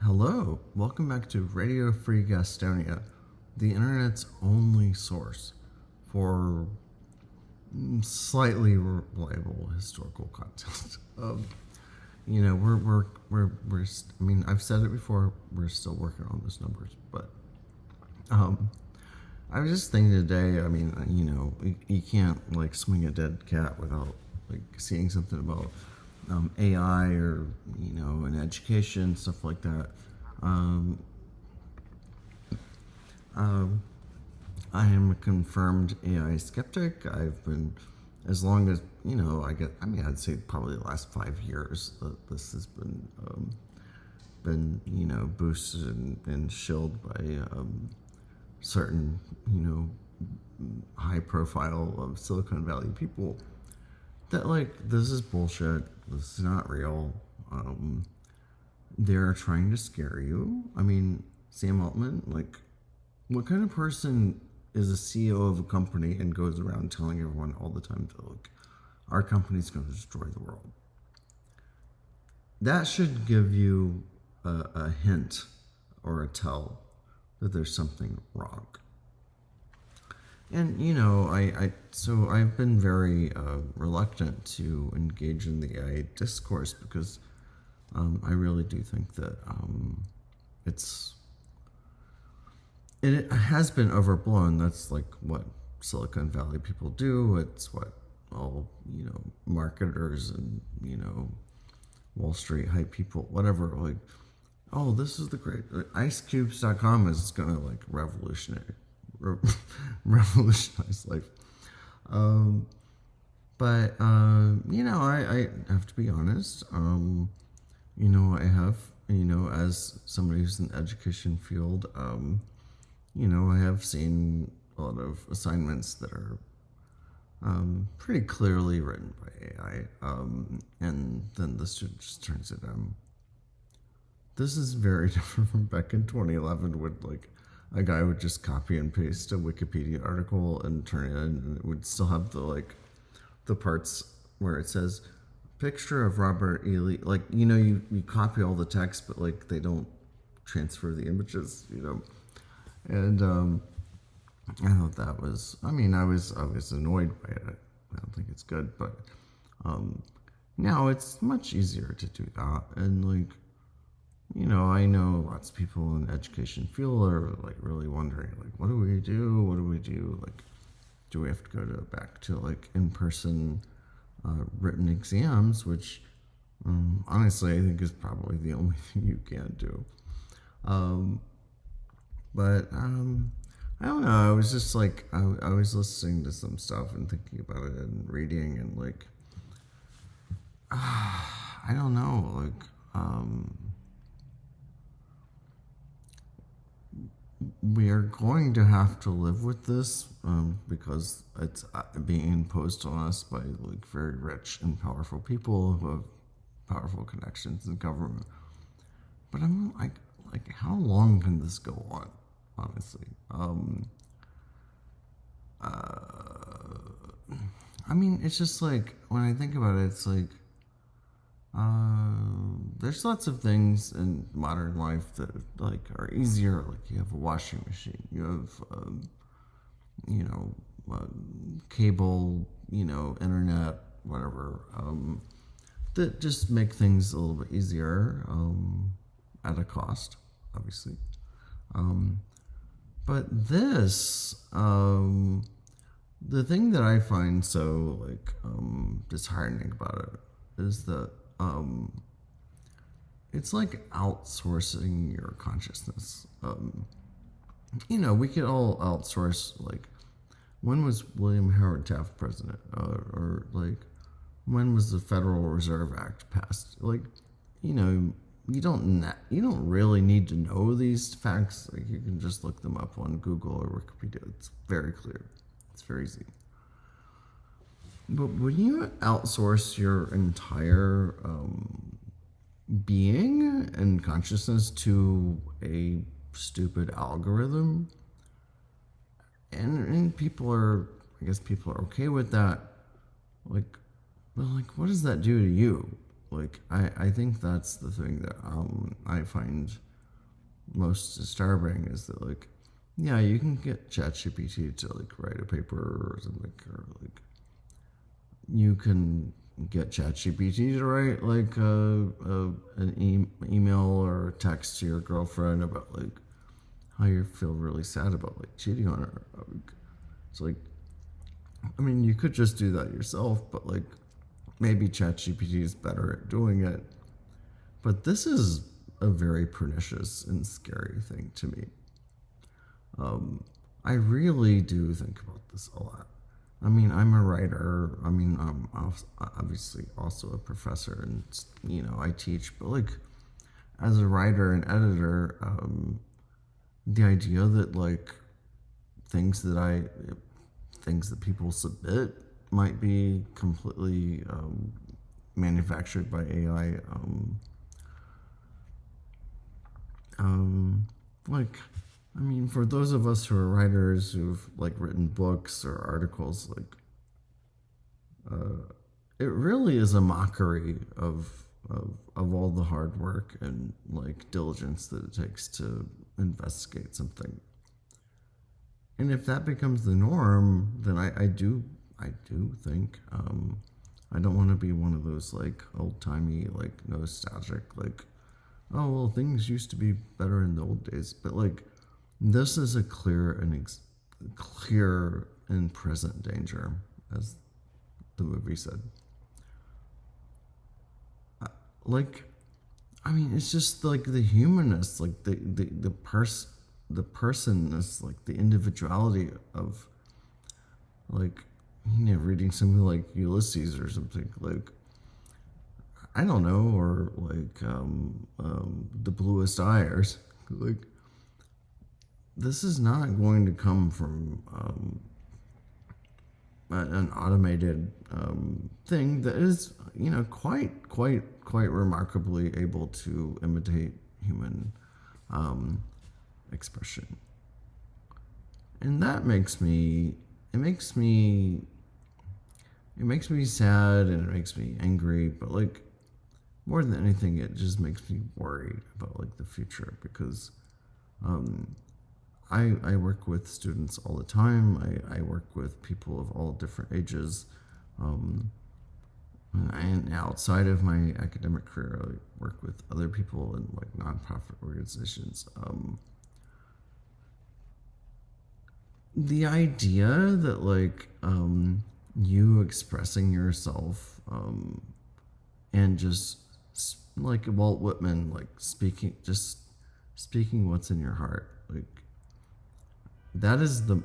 Hello, welcome back to Radio Free Gastonia, the internet's only source for slightly reliable historical content. I mean, I've said it before, we're still working on those numbers, but I was just thinking today, you can't like swing a dead cat without like seeing something about AI or in education, stuff like that. Um, I am a confirmed AI skeptic. I've been, as long as I'd say probably the last 5 years that this has been boosted and shilled by certain high profile of Silicon Valley people that like this is bullshit. This is not real. They're trying to scare you. I mean, Sam Altman, like, what kind of person is a CEO of a company and goes around telling everyone all the time that like our company's going to destroy the world? That should give you a hint or a tell that there's something wrong. And so I've been very reluctant to engage in the AI discourse because I really do think that it has been overblown. That's like what Silicon Valley people do. It's what all marketers and Wall Street hype people, whatever, like, oh, this is the great icecubes.com is gonna like revolutionize life. I have to be honest. I have, as somebody who's in the education field, I have seen a lot of assignments that are pretty clearly written by AI, and then the student just turns it. This is very different from back in 2011 when like a guy would just copy and paste a Wikipedia article and turn it in, and it would still have the parts where it says picture of Robert E. Lee. Like, you copy all the text, but like they don't transfer the images, And I thought that was, I was annoyed by it. I don't think it's good, but now it's much easier to do that. And like, I know lots of people in the education field are like really wondering, like, what do we do? What do we do? Like, do we have to go back to like in-person written exams, which honestly I think is probably the only thing you can do. I don't know. I was just like, I was listening to some stuff and thinking about it and reading and like, I don't know, like, we are going to have to live with this because it's being imposed on us by like very rich and powerful people who have powerful connections in government. But I'm like, how long can this go on? Honestly, it's just like when I think about it, it's like there's lots of things in modern life that like are easier. Like you have a washing machine, you have cable, internet, whatever, that just make things a little bit easier at a cost, obviously. But this, the thing that I find so like disheartening about it is that it's like outsourcing your consciousness. We could all outsource, like, when was William Howard Taft president? Or like, when was the Federal Reserve Act passed? Like, you don't really need to know these facts. Like, you can just look them up on Google or Wikipedia. It's very clear. It's very easy. But when you outsource your entire being and consciousness to a stupid algorithm, and people are okay with that, like, well, like, what does that do to you? Like, I think that's the thing that I find most disturbing is that like, yeah, you can get ChatGPT to like write a paper or something, or like you can get ChatGPT to write like an email or a text to your girlfriend about like how you feel really sad about like cheating on her. It's like, I mean, you could just do that yourself, but like maybe ChatGPT is better at doing it. But this is a very pernicious and scary thing to me. I really do think about this a lot. I mean, I'm a writer. I mean, I'm obviously also a professor, and I teach. But like, as a writer and editor, the idea that like things that I things that people submit might be completely manufactured by AI. Like, I mean, for those of us who are writers who've like written books or articles, like, it really is a mockery of all the hard work and like diligence that it takes to investigate something. And if that becomes the norm, then I do think I don't want to be one of those like old timey like nostalgic like, oh well, things used to be better in the old days. But like, this is a clear and present danger, as the movie said. Like, I mean, it's just like the humanness, like the personness, like the individuality of like, reading something like Ulysses or something like, I don't know, or like The Bluest Eye or like, this is not going to come from an automated thing that is, quite remarkably able to imitate human expression. And that makes me sad, and it makes me angry, but like, more than anything, it just makes me worried about like the future, because I work with students all the time. I work with people of all different ages. And outside of my academic career, I work with other people in like nonprofit organizations. The idea that like you expressing yourself and just like Walt Whitman, like speaking what's in your heart, like that is the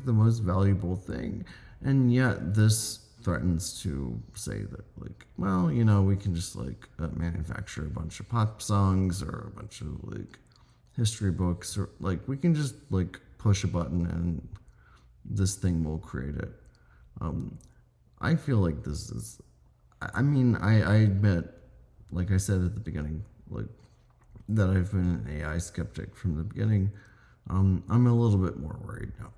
most valuable thing. And yet this threatens to say that like, well, we can just like manufacture a bunch of pop songs or a bunch of like history books, or like we can just like push a button and this thing will create it. I feel like this is, I admit, like I said at the beginning, like that I've been an AI skeptic from the beginning. I'm a little bit more worried now.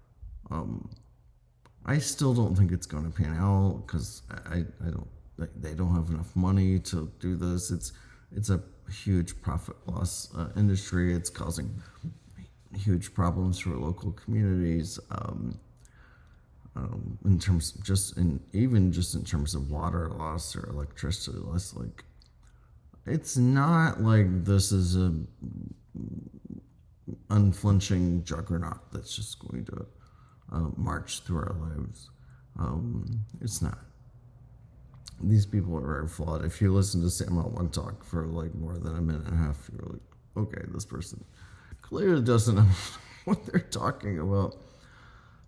I still don't think it's going to pan out, because they don't have enough money to do this. It's a huge profit loss industry. It's causing huge problems for local communities. In terms in terms of water loss or electricity loss, like, it's not like this is a unflinching juggernaut that's just going to march through our lives. It's not. These people are very flawed. If you listen to Sam Altman talk for like more than a minute and a half, you're like, okay, this person clearly doesn't know what they're talking about.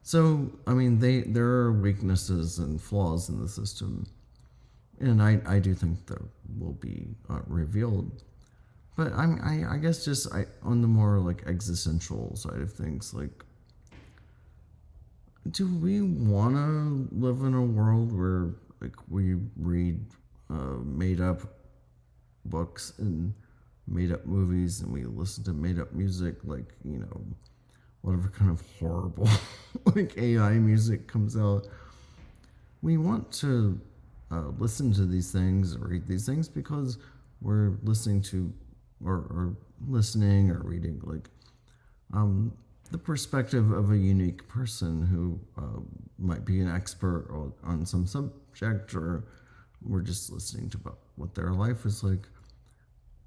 So, I mean, there are weaknesses and flaws in the system, and I do think that will be revealed. But I guess just on the more like existential side of things, like, do we want to live in a world where like we read made up books and made up movies, and we listen to made up music, like, whatever kind of horrible like AI music comes out? We want to listen to these things, read these things, because we're listening to or listening or reading, like the perspective of a unique person who might be an expert on some subject, or we're just listening to about what their life is like.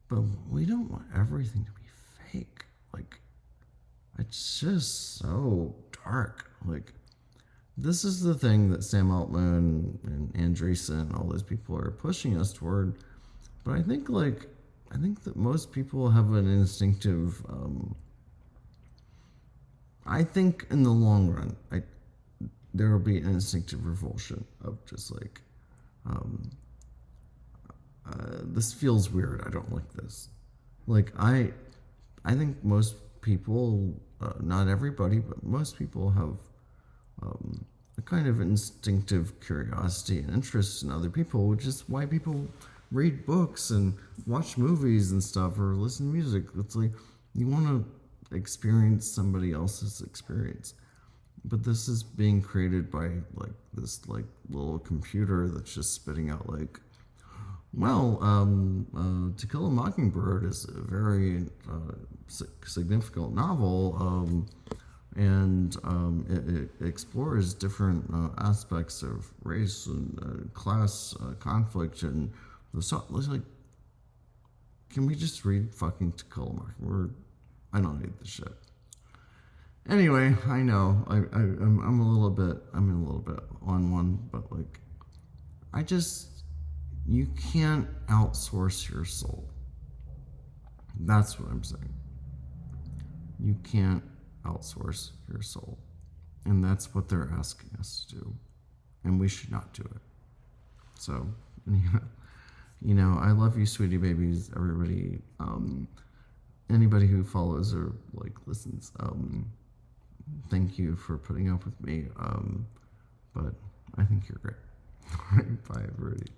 But we don't want everything to be fake. Like, it's just so dark. Like, this is the thing that Sam Altman and Andreessen and all those people are pushing us toward. But I think that most people have an instinctive. I think in the long run, there will be an instinctive revulsion of just like, this feels weird. I don't like this. Like I think most people, not everybody, but most people have a kind of instinctive curiosity and interest in other people, which is why people read books and watch movies and stuff or listen to music. It's like you want to experience somebody else's experience. But this is being created by like this like little computer that's just spitting out like, well, To Kill a Mockingbird is a very significant novel, and it explores different aspects of race and class conflict, and it's like, can we just read fucking To Kill a Mockingbird? I don't need this shit. Anyway, I know I'm a little bit on one, but like, you can't outsource your soul. That's what I'm saying. You can't outsource your soul. And that's what they're asking us to do. And we should not do it. So, I love you, sweetie babies, everybody. Anybody who follows or like listens, thank you for putting up with me. But I think you're great. All right, bye, everybody.